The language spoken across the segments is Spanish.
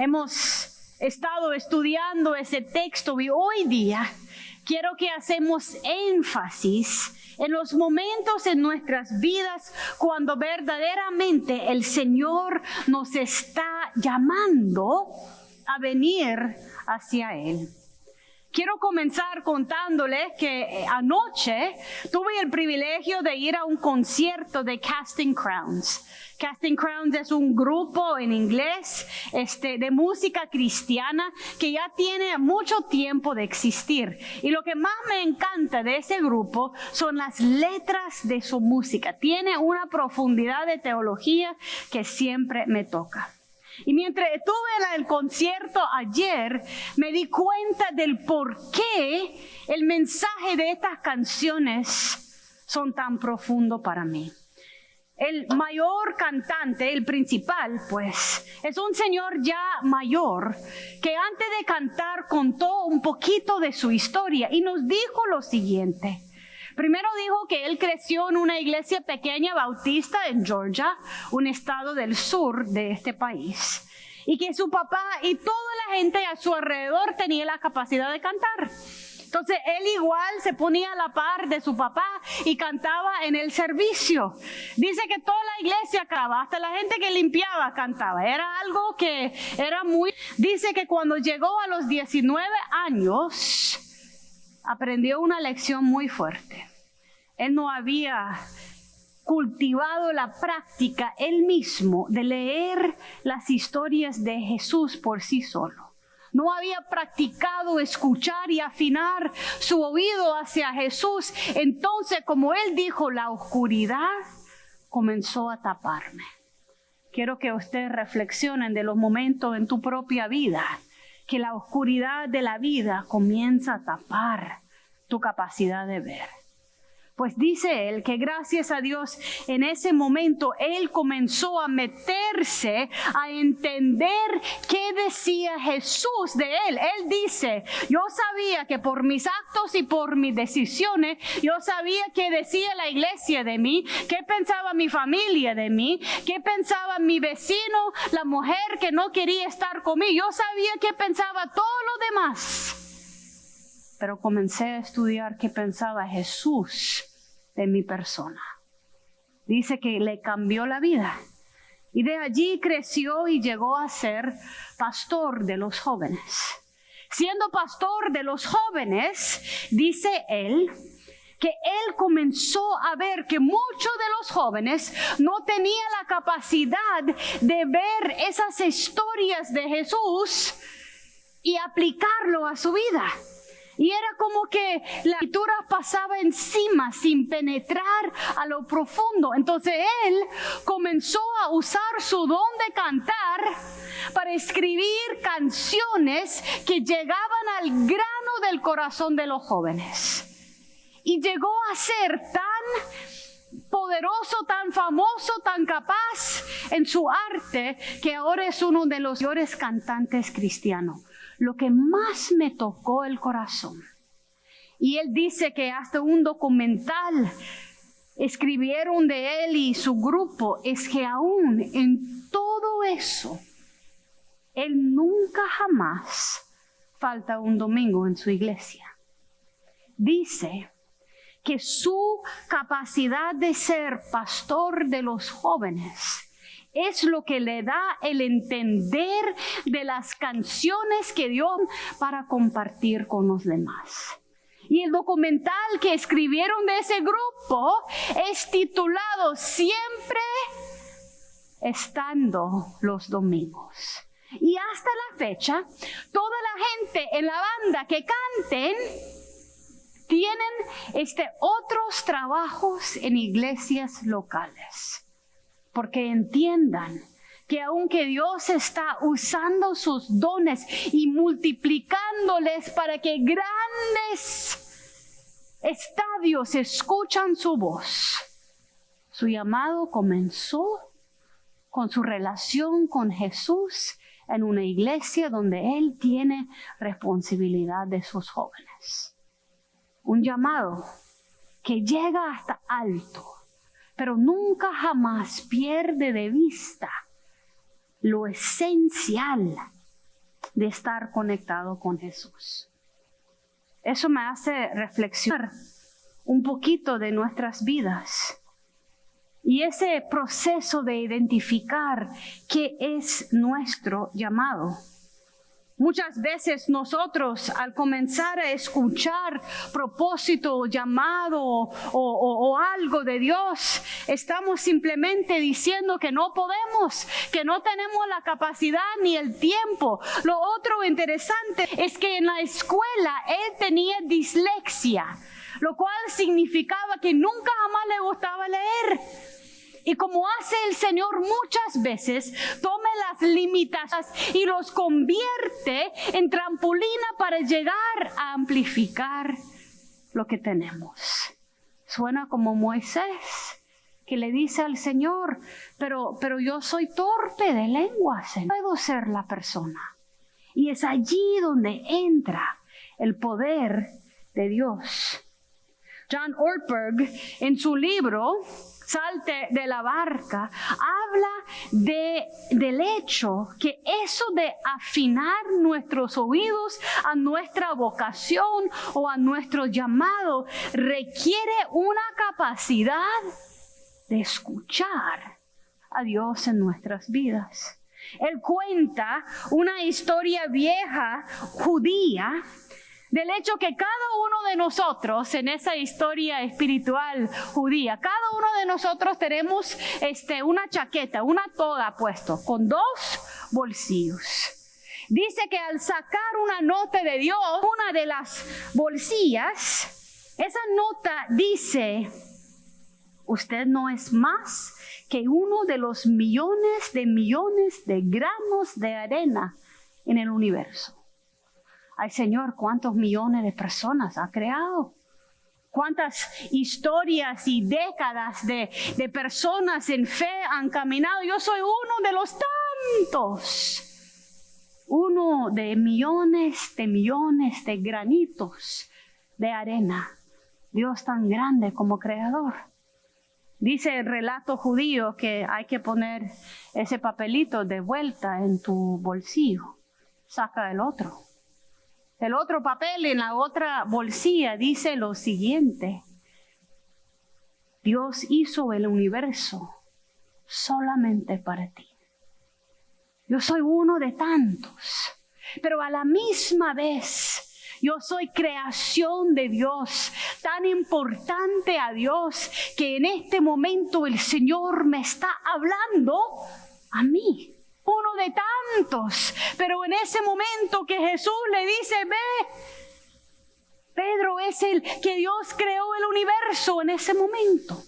Hemos estado estudiando ese texto y hoy día quiero que hacemos énfasis en los momentos en nuestras vidas cuando verdaderamente el Señor nos está llamando a venir hacia Él. Quiero comenzar contándoles que anoche tuve el privilegio de ir a un concierto de Casting Crowns. Casting Crowns es un grupo en inglés de música cristiana que ya tiene mucho tiempo de existir. Y lo que más me encanta de ese grupo son las letras de su música. Tiene una profundidad de teología que siempre me toca. Y mientras estuve en el concierto ayer, me di cuenta del por qué el mensaje de estas canciones son tan profundos para mí. El mayor cantante, el principal, pues, es un señor ya mayor que antes de cantar contó un poquito de su historia y nos dijo lo siguiente. Primero dijo que él creció en una iglesia pequeña bautista en Georgia, un estado del sur de este país, y que su papá y toda la gente a su alrededor tenía la capacidad de cantar. Entonces él igual se ponía a la par de su papá y cantaba en el servicio. Dice que toda la iglesia cantaba, hasta la gente que limpiaba cantaba. Era algo que era muy... Dice que cuando llegó a los 19 años, aprendió una lección muy fuerte. Él no había cultivado la práctica él mismo de leer las historias de Jesús por sí solo. No había practicado escuchar y afinar su oído hacia Jesús. Entonces, como él dijo, la oscuridad comenzó a taparme. Quiero que ustedes reflexionen de los momentos en tu propia vida que la oscuridad de la vida comienza a tapar tu capacidad de ver. Pues dice él que gracias a Dios en ese momento él comenzó a meterse, a entender qué decía Jesús de él. Él dice, yo sabía que por mis actos y por mis decisiones, yo sabía qué decía la iglesia de mí, qué pensaba mi familia de mí, qué pensaba mi vecino, la mujer que no quería estar conmigo. Yo sabía qué pensaba todo lo demás. Pero comencé a estudiar qué pensaba Jesús de mi persona. Dice que le cambió la vida. Y de allí creció y llegó a ser pastor de los jóvenes. Siendo pastor de los jóvenes, dice él, que él comenzó a ver que muchos de los jóvenes no tenían la capacidad de ver esas historias de Jesús y aplicarlo a su vida. Y era como que la escritura pasaba encima sin penetrar a lo profundo. Entonces él comenzó a usar su don de cantar para escribir canciones que llegaban al grano del corazón de los jóvenes. Y llegó a ser tan poderoso, tan famoso, tan capaz en su arte que ahora es uno de los mejores cantantes cristianos. Lo que más me tocó el corazón. Y él dice que hasta un documental escribieron de él y su grupo, es que aún en todo eso, él nunca jamás falta un domingo en su iglesia. Dice que su capacidad de ser pastor de los jóvenes es lo que le da el entender de las canciones que dio para compartir con los demás. Y el documental que escribieron de ese grupo es titulado Siempre estando los domingos. Y hasta la fecha, toda la gente en la banda que canten tienen otros trabajos en iglesias locales. Porque entiendan que aunque Dios está usando sus dones y multiplicándoles para que grandes estadios escuchan su voz, su llamado comenzó con su relación con Jesús en una iglesia donde Él tiene responsabilidad de sus jóvenes. Un llamado que llega hasta alto, pero nunca jamás pierde de vista lo esencial de estar conectado con Jesús. Eso me hace reflexionar un poquito de nuestras vidas y ese proceso de identificar qué es nuestro llamado. Muchas veces nosotros, al comenzar a escuchar propósito, llamado o algo de Dios, estamos simplemente diciendo que no podemos, que no tenemos la capacidad ni el tiempo. Lo otro interesante es que en la escuela él tenía dislexia, lo cual significaba que nunca jamás le gustaba leer. Y como hace el Señor muchas veces, toma las limitaciones y los convierte en trampolina para llegar a amplificar lo que tenemos. Suena como Moisés, que le dice al Señor, pero yo soy torpe de lenguas, no puedo ser la persona. Y es allí donde entra el poder de Dios. John Ortberg, en su libro Salte de la barca, habla del hecho que eso de afinar nuestros oídos a nuestra vocación o a nuestro llamado requiere una capacidad de escuchar a Dios en nuestras vidas. Él cuenta una historia vieja judía del hecho que cada uno de nosotros, en esa historia espiritual judía, cada uno de nosotros tenemos una chaqueta, una toga puesto, con 2 bolsillos. Dice que al sacar una nota de Dios, una de las bolsillas, esa nota dice, usted no es más que uno de los millones de granos de arena en el universo. Ay, Señor, ¿cuántos millones de personas ha creado? ¿Cuántas historias y décadas de personas en fe han caminado? Yo soy uno de los tantos. Uno de millones de granitos de arena. Dios tan grande como creador. Dice el relato judío que hay que poner ese papelito de vuelta en tu bolsillo. Saca el otro. El otro papel en la otra bolsilla dice lo siguiente. Dios hizo el universo solamente para ti. Yo soy uno de tantos, pero a la misma vez yo soy creación de Dios, tan importante a Dios que en este momento el Señor me está hablando a mí. Uno de tantos, pero en ese momento que Jesús le dice, ve, Pedro es el que Dios creó el universo en ese momento.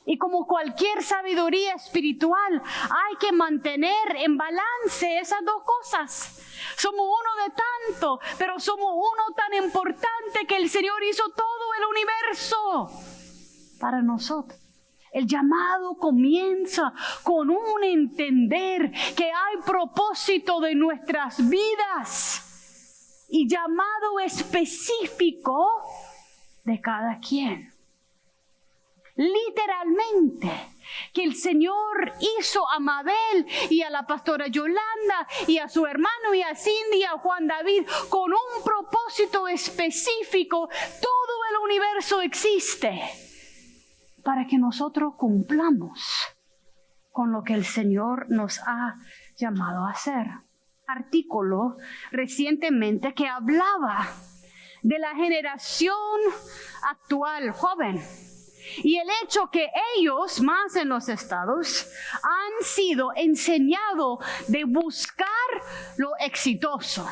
Y como cualquier sabiduría espiritual, hay que mantener en balance esas dos cosas. Somos uno de tanto, pero somos uno tan importante que el Señor hizo todo el universo para nosotros. El llamado comienza con un entender que hay propósito de nuestras vidas y llamado específico de cada quien. Literalmente, que el Señor hizo a Mabel y a la pastora Yolanda y a su hermano y a Cindy y a Juan David con un propósito específico. Todo el universo existe para que nosotros cumplamos con lo que el Señor nos ha llamado a hacer. Artículo recientemente que hablaba de la generación actual joven y el hecho que ellos, más en los estados, han sido enseñados de buscar lo exitoso.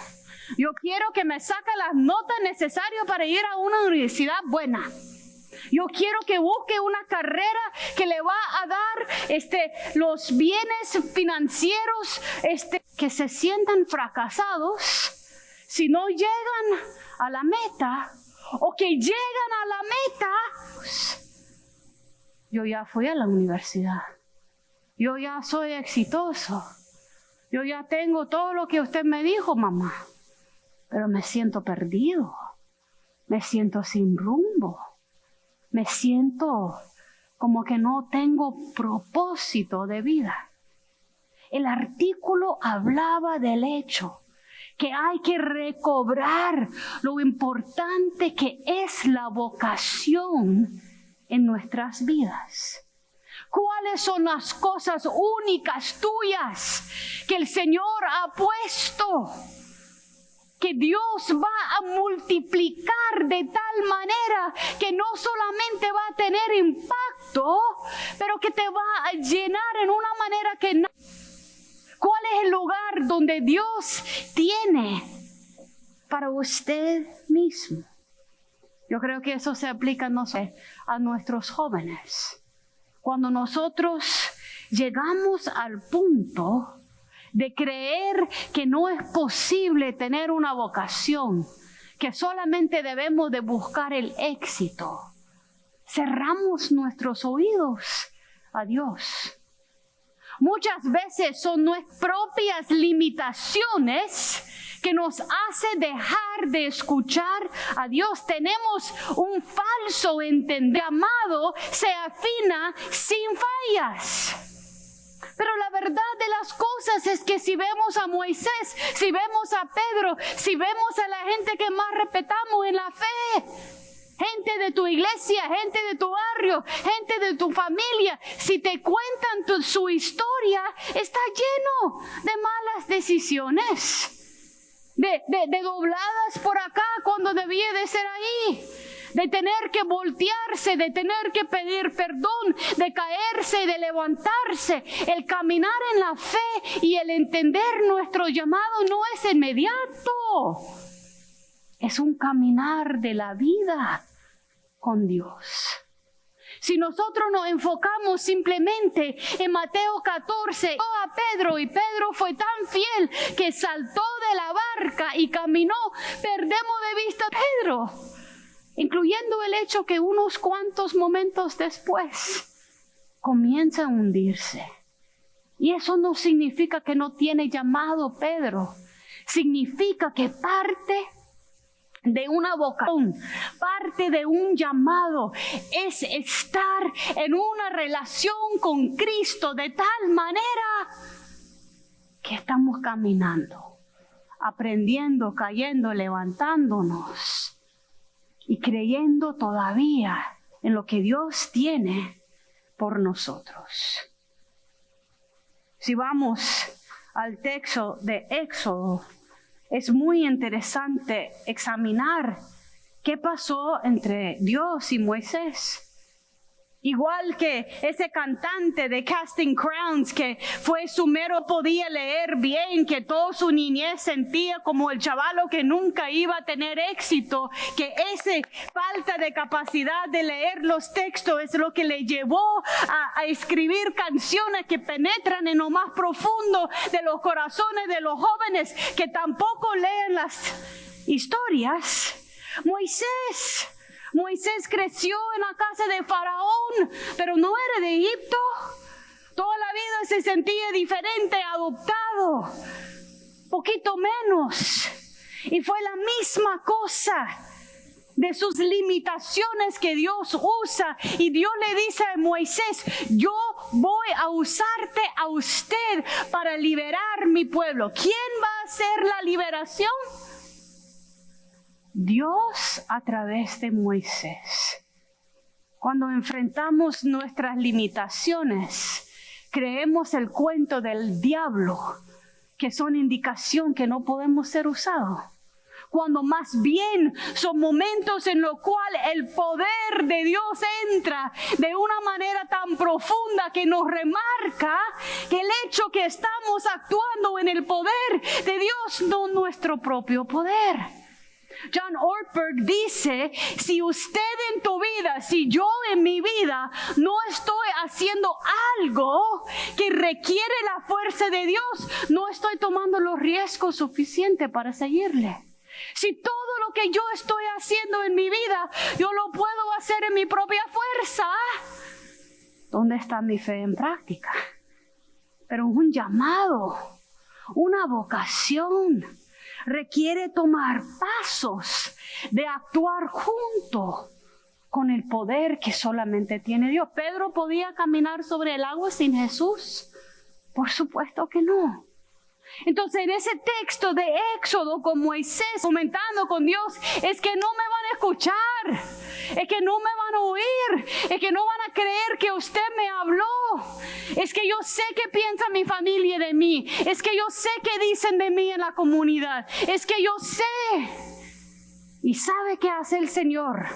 Yo quiero que me saque las notas necesarias para ir a una universidad buena. Yo quiero que busque una carrera que le va a dar los bienes financieros que se sientan fracasados si no llegan a la meta o que llegan a la meta. Yo ya fui a la universidad. Yo ya soy exitoso. Yo ya tengo todo lo que usted me dijo, mamá. Pero me siento perdido. Me siento sin rumbo. Me siento como que no tengo propósito de vida. El artículo hablaba del hecho que hay que recobrar lo importante que es la vocación en nuestras vidas. ¿Cuáles son las cosas únicas tuyas que el Señor ha puesto? Que Dios va a multiplicar de tal manera que no solamente va a tener impacto, pero que te va a llenar en una manera que no. ¿Cuál es el lugar donde Dios tiene para usted mismo? Yo creo que eso se aplica, no sé, a nuestros jóvenes. Cuando nosotros llegamos al punto de creer que no es posible tener una vocación, que solamente debemos de buscar el éxito, cerramos nuestros oídos a Dios. Muchas veces son nuestras propias limitaciones que nos hace dejar de escuchar a Dios. Tenemos un falso entendimiento. Llamado se afina sin fallas. Pero la verdad de las cosas es que si vemos a Moisés, si vemos a Pedro, si vemos a la gente que más respetamos en la fe, gente de tu iglesia, gente de tu barrio, gente de tu familia, si te cuentan su historia, está lleno de malas decisiones, de dobladas por acá cuando debía de ser ahí, de tener que voltearse, de tener que pedir perdón, de caerse y de levantarse. El caminar en la fe y el entender nuestro llamado no es inmediato. Es un caminar de la vida con Dios. Si nosotros nos enfocamos simplemente en Mateo 14, a Pedro, y Pedro fue tan fiel que saltó de la barca y caminó, perdemos de vista a Pedro, incluyendo el hecho que unos cuantos momentos después comienza a hundirse. Y eso no significa que no tiene llamado Pedro, significa que parte de una vocación, parte de un llamado es estar en una relación con Cristo de tal manera que estamos caminando, aprendiendo, cayendo, levantándonos y creyendo todavía en lo que Dios tiene por nosotros. Si vamos al texto de Éxodo, es muy interesante examinar qué pasó entre Dios y Moisés. Igual que ese cantante de Casting Crowns, que fue su mero, podía leer bien, que toda su niñez sentía como el chavalo que nunca iba a tener éxito, que esa falta de capacidad de leer los textos es lo que le llevó a escribir canciones que penetran en lo más profundo de los corazones de los jóvenes que tampoco leen las historias. Moisés creció en la casa de Faraón, pero no era de Egipto. Toda la vida se sentía diferente, adoptado, poquito menos. Y fue la misma cosa de sus limitaciones que Dios usa. Y Dios le dice a Moisés, yo voy a usarte a usted para liberar mi pueblo. ¿Quién va a hacer la liberación? Dios a través de Moisés. Cuando enfrentamos nuestras limitaciones, creemos el cuento del diablo, que son indicación que no podemos ser usados. Cuando más bien son momentos en los cuales el poder de Dios entra de una manera tan profunda que nos remarca que el hecho que estamos actuando en el poder de Dios, no nuestro propio poder. John Ortberg dice, si usted en tu vida, si yo en mi vida no estoy haciendo algo que requiere la fuerza de Dios, no estoy tomando los riesgos suficientes para seguirle. Si todo lo que yo estoy haciendo en mi vida, yo lo puedo hacer en mi propia fuerza, ¿dónde está mi fe en práctica? Pero un llamado, una vocación, requiere tomar pasos de actuar junto con el poder que solamente tiene Dios. ¿Pedro podía caminar sobre el agua sin Jesús? Por supuesto que no. Entonces en ese texto de Éxodo con Moisés comentando con Dios, es que no me van a escuchar, es que no me van a oír, es que no van a creer que usted me habló, es que yo sé que piensa mi familia de mí, es que yo sé que dicen de mí en la comunidad, es que yo sé. Y sabe qué hace el Señor,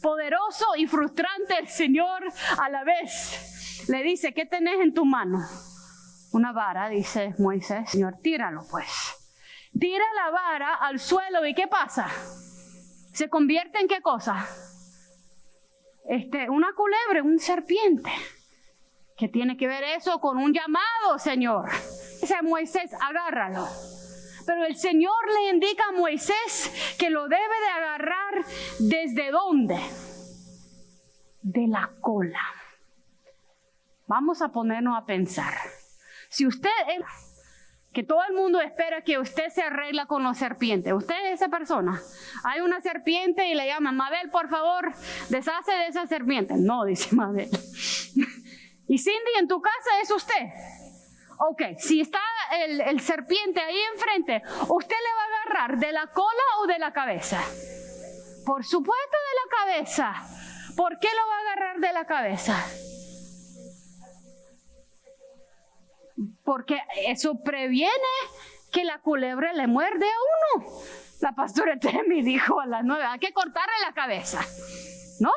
poderoso y frustrante el Señor a la vez. Le dice, ¿qué tenés en tu mano? Una vara, dice Moisés. Señor, tíralo pues. Tira la vara al suelo y ¿qué pasa? ¿Se convierte en qué cosa? Una culebra, un serpiente. ¿Qué tiene que ver eso con un llamado, Señor? Dice Moisés, agárralo. Pero el Señor le indica a Moisés que lo debe de agarrar ¿desde dónde? De la cola. Vamos a ponernos a pensar. Si usted, que todo el mundo espera que usted se arregla con los serpientes, usted es esa persona. Hay una serpiente y le llaman, Mabel, por favor, deshace de esa serpiente. No, dice Mabel. Y Cindy, en tu casa es usted. Ok, si está el serpiente ahí enfrente, ¿usted le va a agarrar de la cola o de la cabeza? Por supuesto de la cabeza. ¿Por qué lo va a agarrar de la cabeza? Porque eso previene que la culebra le muerde a uno. La pastora Temi dijo a las 9, hay que cortarle la cabeza, ¿no?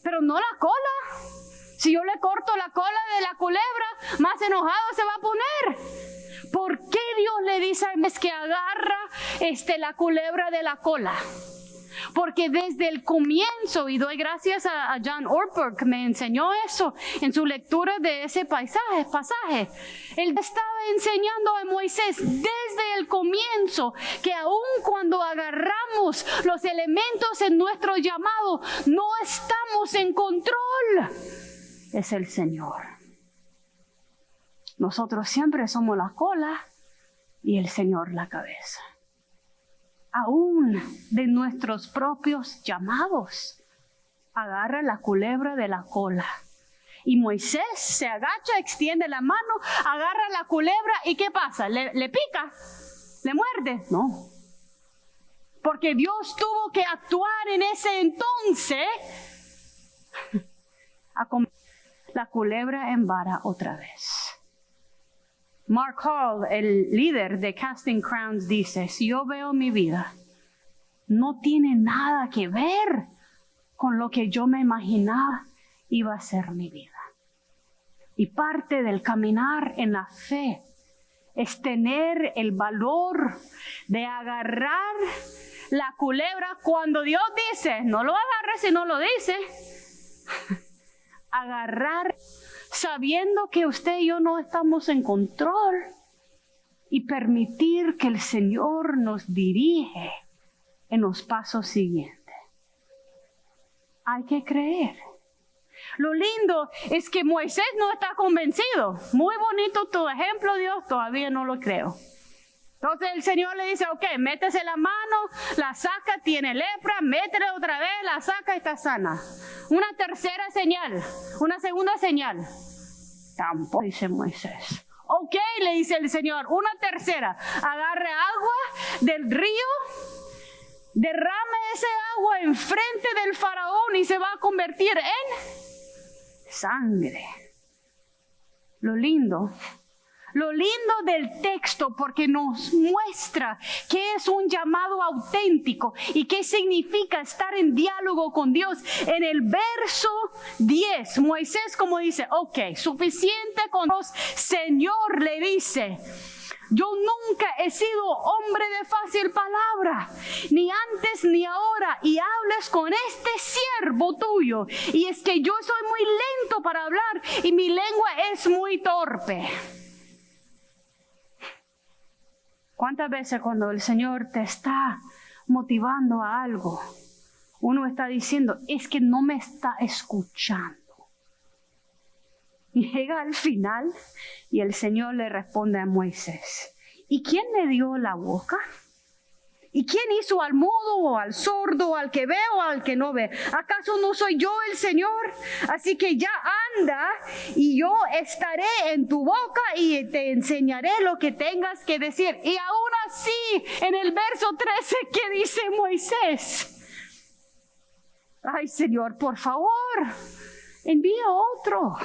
Pero no la cola. Si yo le corto la cola de la culebra, más enojado se va a poner. ¿Por qué Dios le dice a que agarra la culebra de la cola? Porque desde el comienzo, y doy gracias a John Ortberg que me enseñó eso en su lectura de ese pasaje. Él estaba enseñando a Moisés desde el comienzo que aun cuando agarramos los elementos en nuestro llamado, no estamos en control. Es el Señor. Nosotros siempre somos la cola y el Señor la cabeza. Aún de nuestros propios llamados, agarra la culebra de la cola. Y Moisés se agacha, extiende la mano, agarra la culebra y ¿qué pasa? ¿Le pica? ¿Le muerde? No. Porque Dios tuvo que actuar en ese entonces a la culebra en vara otra vez. Mark Hall, el líder de Casting Crowns, dice, si yo veo mi vida, no tiene nada que ver con lo que yo me imaginaba iba a ser mi vida. Y parte del caminar en la fe es tener el valor de agarrar la culebra cuando Dios dice, no lo agarres si no lo dice. Agarrar sabiendo que usted y yo no estamos en control y permitir que el Señor nos dirige en los pasos siguientes. Hay que creer. Lo lindo es que Moisés no está convencido. Muy bonito tu ejemplo, Dios, todavía no lo creo. Entonces el Señor le dice, ok, métese la mano, la saca, tiene lepra, métele otra vez, la saca y está sana. Una tercera señal, una segunda señal. Tampoco, dice Moisés. Ok, le dice el Señor, una tercera. Agarre agua del río, derrame ese agua enfrente del faraón y se va a convertir en sangre. Lo lindo del texto, porque nos muestra qué es un llamado auténtico y qué significa estar en diálogo con Dios. En el verso 10, Moisés como dice, ok, suficiente con Dios. Señor le dice, yo nunca he sido hombre de fácil palabra, ni antes ni ahora, y hables con este siervo tuyo. Y es que yo soy muy lento para hablar y mi lengua es muy torpe. ¿Cuántas veces cuando el Señor te está motivando a algo, uno está diciendo, es que no me está escuchando? Y llega al final y el Señor le responde a Moisés, ¿y quién le dio la boca? ¿Y quién hizo al mudo o al sordo, o al que ve o al que no ve? ¿Acaso no soy yo el Señor? Así que ya anda y yo estaré en tu boca y te enseñaré lo que tengas que decir. Y aún así, en el verso 13, ¿qué dice Moisés? Ay, Señor, por favor, envíe otro.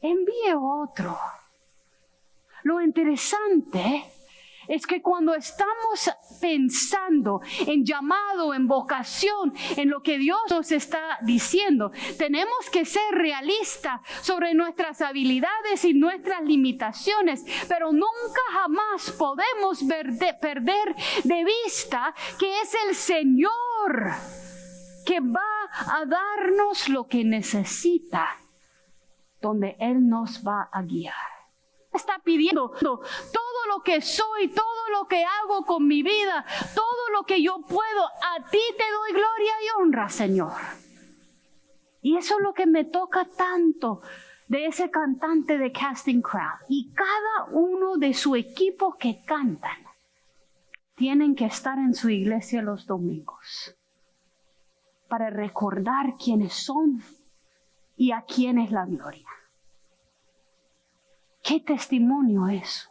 Envíe otro. Lo interesante es que cuando estamos pensando en llamado, en vocación, en lo que Dios nos está diciendo, tenemos que ser realistas sobre nuestras habilidades y nuestras limitaciones, pero nunca jamás podemos perder de vista que es el Señor que va a darnos lo que necesita, donde Él nos va a guiar. Está pidiendo todo lo que soy, todo lo que hago con mi vida, todo lo que yo puedo, a ti te doy gloria y honra, Señor. Y eso es lo que me toca tanto de ese cantante de Casting Crown. Y cada uno de su equipo que cantan tienen que estar en su iglesia los domingos para recordar quiénes son y a quién es la gloria. ¿Qué testimonio eso?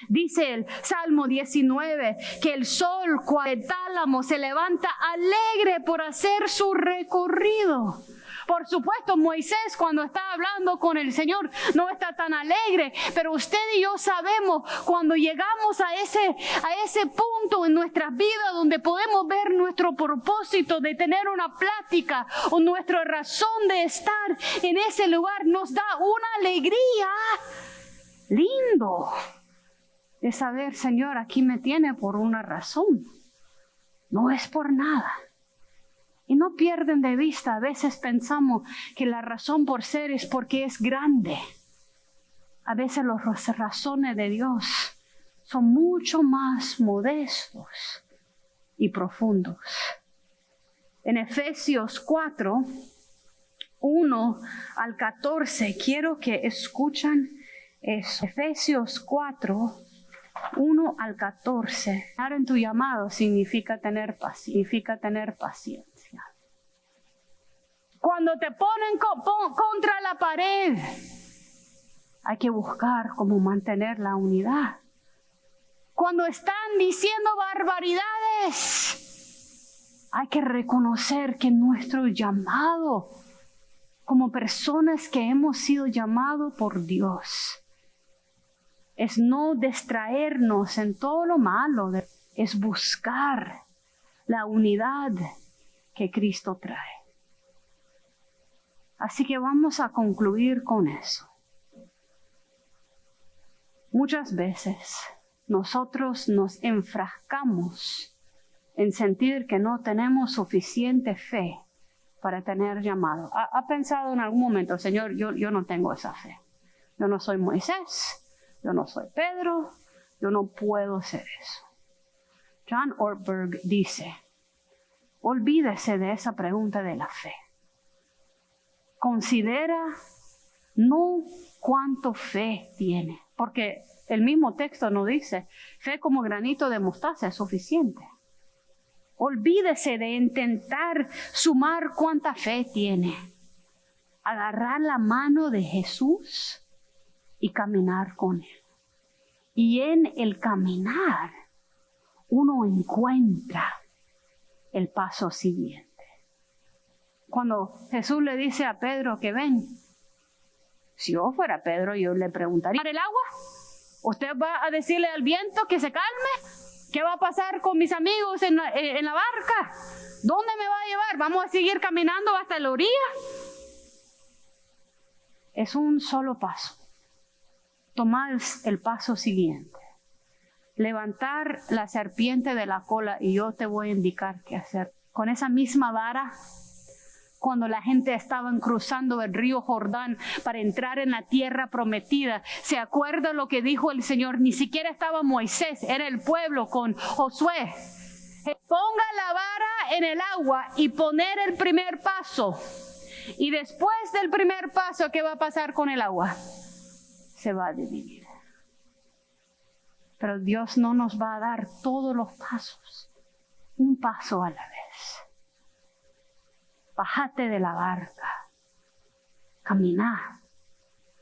Dice el Salmo 19 que el sol cual de tálamo se levanta alegre por hacer su recorrido. Por supuesto, Moisés cuando está hablando con el Señor no está tan alegre, pero usted y yo sabemos cuando llegamos a ese punto en nuestras vidas donde podemos ver nuestro propósito de tener una plática o nuestra razón de estar en ese lugar, nos da una alegría lindo de saber, Señor, aquí me tiene por una razón, no es por nada. Y no pierden de vista, a veces pensamos que la razón por ser es porque es grande. A veces las razones de Dios son mucho más modestos y profundos. En Efesios 4, 1 al 14, quiero que escuchen eso. Efesios 4, 1 al 14. Estar en tu llamado significa tener paciencia. Cuando te ponen contra la pared, hay que buscar cómo mantener la unidad. Cuando están diciendo barbaridades, hay que reconocer que nuestro llamado, como personas que hemos sido llamados por Dios, es no distraernos en todo lo malo, es buscar la unidad que Cristo trae. Así que vamos a concluir con eso. Muchas veces nosotros nos enfrascamos en sentir que no tenemos suficiente fe para tener llamado. ¿Ha pensado en algún momento, Señor, yo no tengo esa fe? Yo no soy Moisés, yo no soy Pedro, yo no puedo hacer eso. John Ortberg dice, olvídese de esa pregunta de la fe. Considera no cuánto fe tiene, porque el mismo texto nos dice, fe como granito de mostaza es suficiente. Olvídese de intentar sumar cuánta fe tiene. Agarrar la mano de Jesús y caminar con Él. Y en el caminar, uno encuentra el paso siguiente. Cuando Jesús le dice a Pedro que ven, si yo fuera Pedro, yo le preguntaría, ¿el agua? ¿Usted va a decirle al viento que se calme? ¿Qué va a pasar con mis amigos en la barca? ¿Dónde me va a llevar? ¿Vamos a seguir caminando hasta la orilla? Es un solo paso. Tomar el paso siguiente. Levantar la serpiente de la cola y yo te voy a indicar qué hacer. Con esa misma vara, cuando la gente estaba cruzando el río Jordán para entrar en la tierra prometida, ¿se acuerda lo que dijo el Señor? Ni siquiera estaba Moisés, era el pueblo con Josué. Ponga la vara en el agua y poner el primer paso. Y después del primer paso, ¿qué va a pasar con el agua? Se va a dividir. Pero Dios no nos va a dar todos los pasos, un paso a la vez. Bájate de la barca, camina,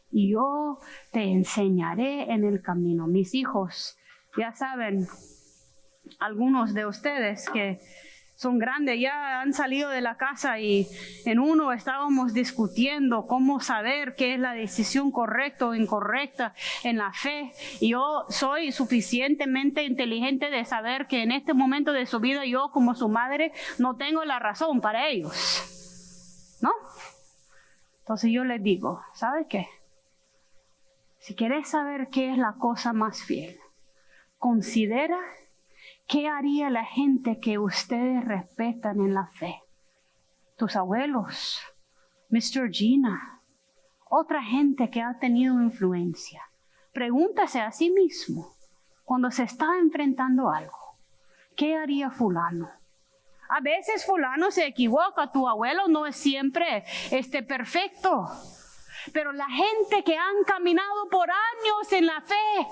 y yo te enseñaré en el camino. Mis hijos, ya saben, algunos de ustedes que son grandes, ya han salido de la casa y en uno estábamos discutiendo cómo saber qué es la decisión correcta o incorrecta en la fe. Y yo soy suficientemente inteligente de saber que en este momento de su vida yo como su madre no tengo la razón para ellos, ¿no? Entonces yo les digo, ¿sabe qué? Si quieres saber qué es la cosa más fiel, considera qué haría la gente que ustedes respetan en la fe. Tus abuelos, Mr. Gina, otra gente que ha tenido influencia. Pregúntase a sí mismo, cuando se está enfrentando algo, ¿qué haría fulano? A veces fulano se equivoca, tu abuelo no es siempre perfecto. Pero la gente que han caminado por años en la fe,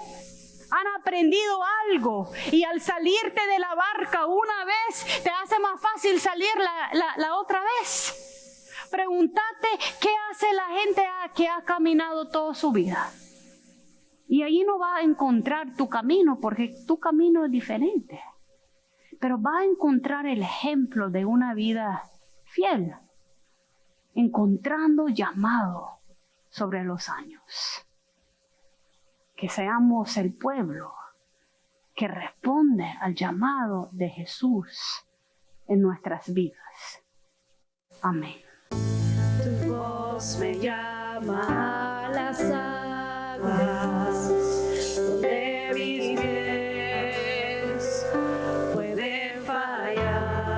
han aprendido algo. Y al salirte de la barca una vez, te hace más fácil salir la otra vez. Pregúntate qué hace la gente que ha caminado toda su vida. Y allí no va a encontrar tu camino, porque tu camino es diferente. Pero va a encontrar el ejemplo de una vida fiel, encontrando llamado sobre los años. Que seamos el pueblo que responde al llamado de Jesús en nuestras vidas. Amén. Tu voz me llama a las aguas, donde mis pies pueden fallar.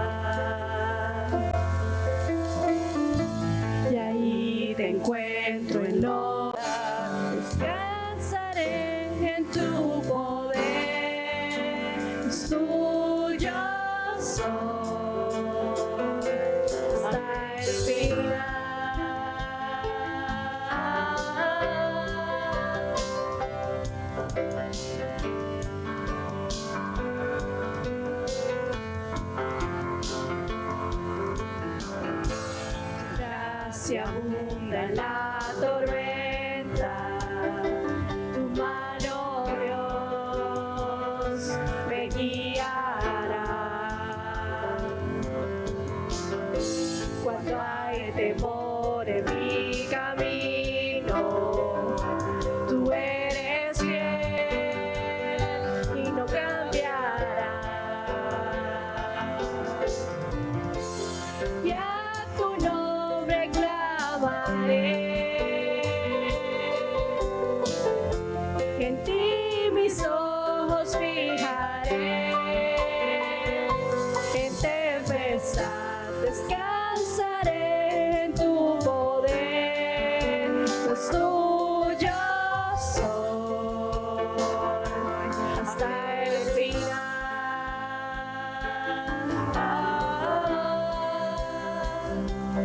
Y ahí te encuentro en lo descansaré en tu poder, es tuyo soy hasta el final. Gracia abunda en la tormenta, tu mano, Dios, me guiará. Cuando hay temor en mi camino, tú eres fiel y no cambiarás. Y a tu nombre clamaré, en ti mis ojos fijaré, en tempestad descansaré.